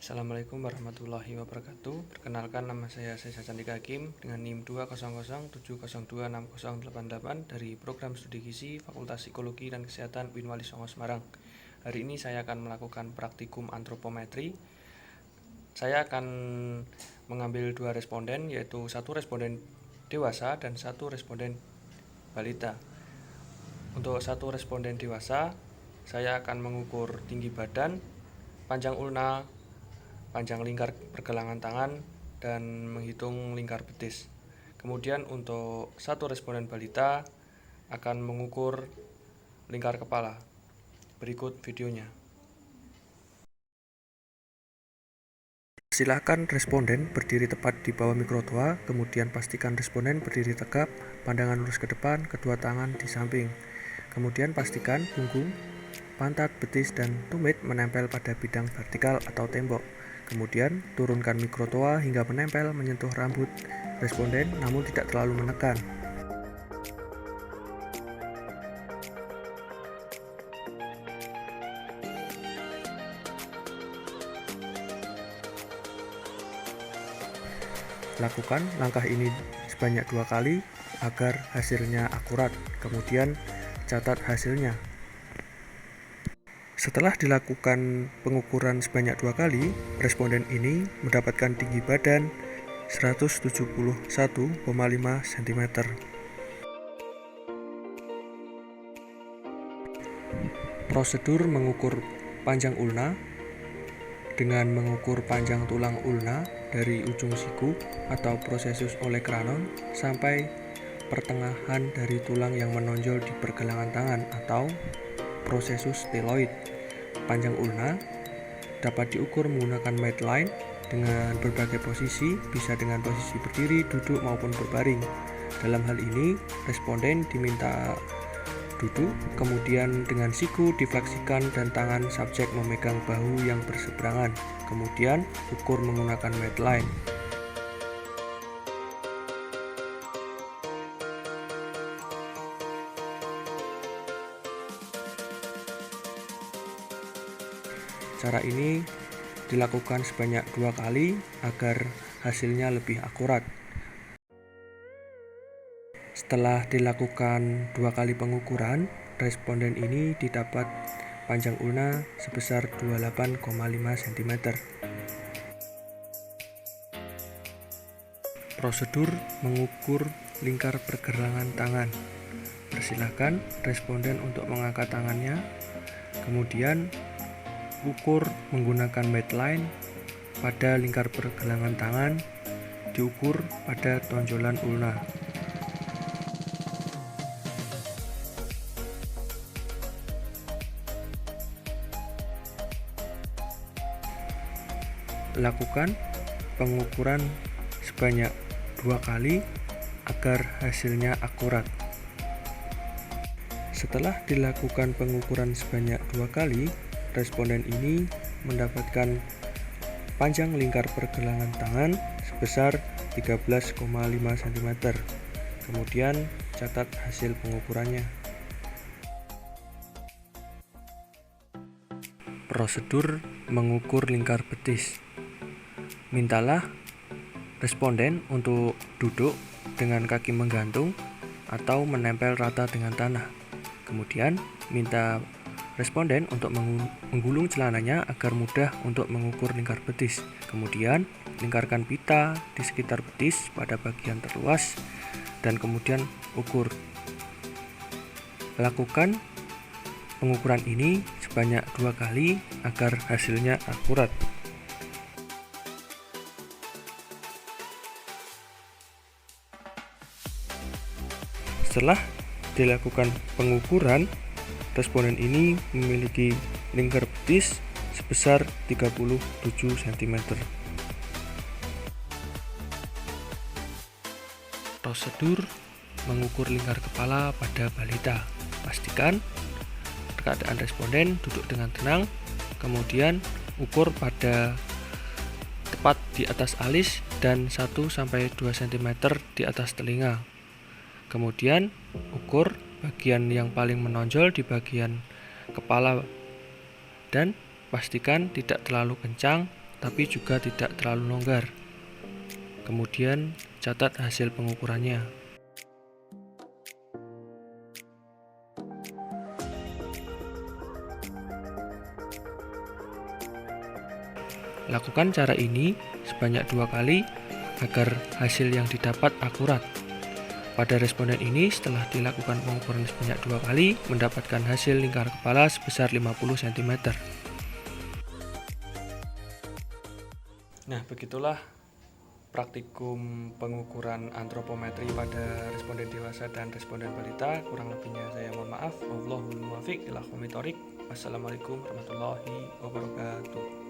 Assalamualaikum warahmatullahi wabarakatuh. Perkenalkan, nama saya Sesa Candika Hakim dengan NIM 200706088 dari Program Studi Gizi Fakultas Psikologi dan Kesehatan UIN Wali Songo Semarang. Hari ini saya akan melakukan praktikum antropometri. Saya akan mengambil dua responden, yaitu satu responden dewasa dan satu responden balita. Untuk satu responden dewasa, saya akan mengukur tinggi badan, panjang ulna, panjang lingkar pergelangan tangan, dan menghitung lingkar betis. Kemudian untuk satu responden balita akan mengukur lingkar kepala. Berikut videonya. Silakan responden berdiri tepat di bawah mikrotoa, kemudian pastikan responden berdiri tegap, pandangan lurus ke depan, kedua tangan di samping. Kemudian pastikan punggung, pantat, betis, dan tumit menempel pada bidang vertikal atau tembok. Kemudian turunkan mikrotoa hingga menempel menyentuh rambut responden namun tidak terlalu menekan. Lakukan langkah ini sebanyak 2 kali agar hasilnya akurat. Kemudian catat hasilnya. Setelah dilakukan pengukuran sebanyak 2 kali, responden ini mendapatkan tinggi badan 171,5 cm. Prosedur mengukur panjang ulna dengan mengukur panjang tulang ulna dari ujung siku atau prosesus olecranon sampai pertengahan dari tulang yang menonjol di pergelangan tangan atau prosesus styloid. Panjang ulna dapat diukur menggunakan midline dengan berbagai posisi, bisa dengan posisi berdiri, duduk, maupun berbaring. Dalam hal ini, responden diminta duduk, kemudian dengan siku difleksikan dan tangan subjek memegang bahu yang berseberangan, kemudian ukur menggunakan midline. Cara ini dilakukan sebanyak 2 kali agar hasilnya lebih akurat. Setelah dilakukan 2 kali pengukuran, responden ini didapat panjang ulna sebesar 28,5 cm. Prosedur mengukur lingkar pergelangan tangan. Persilahkan responden untuk mengangkat tangannya, kemudian ukur menggunakan midline pada lingkar pergelangan tangan, diukur pada tonjolan ulna. Lakukan pengukuran sebanyak 2 kali agar hasilnya akurat. Setelah dilakukan pengukuran sebanyak 2 kali, responden ini mendapatkan panjang lingkar pergelangan tangan sebesar 13,5 cm. Kemudian catat hasil pengukurannya. Prosedur mengukur lingkar betis. Mintalah responden untuk duduk dengan kaki menggantung atau menempel rata dengan tanah. Kemudian minta responden untuk menggulung celananya agar mudah untuk mengukur lingkar betis. Kemudian lingkarkan pita di sekitar betis pada bagian terluas dan kemudian ukur. Lakukan pengukuran ini sebanyak 2 kali agar hasilnya akurat. Setelah dilakukan pengukuran, responden ini memiliki lingkar betis sebesar 37 cm. Prosedur mengukur lingkar kepala pada balita. Pastikan keadaan responden duduk dengan tenang, kemudian ukur pada tepat di atas alis dan 1-2 cm di atas telinga. Kemudian ukur bagian yang paling menonjol di bagian kepala dan pastikan tidak terlalu kencang tapi juga tidak terlalu longgar. Kemudian catat hasil pengukurannya. Lakukan cara ini sebanyak 2 kali agar hasil yang didapat akurat. Pada responden ini, setelah dilakukan pengukuran sebanyak 2 kali, mendapatkan hasil lingkar kepala sebesar 50 cm. Nah, begitulah praktikum pengukuran antropometri pada responden dewasa dan responden balita. Kurang lebihnya saya mohon maaf. Wallahul muwaffiq ila aqwamit thoriq. Wassalamualaikum warahmatullahi wabarakatuh.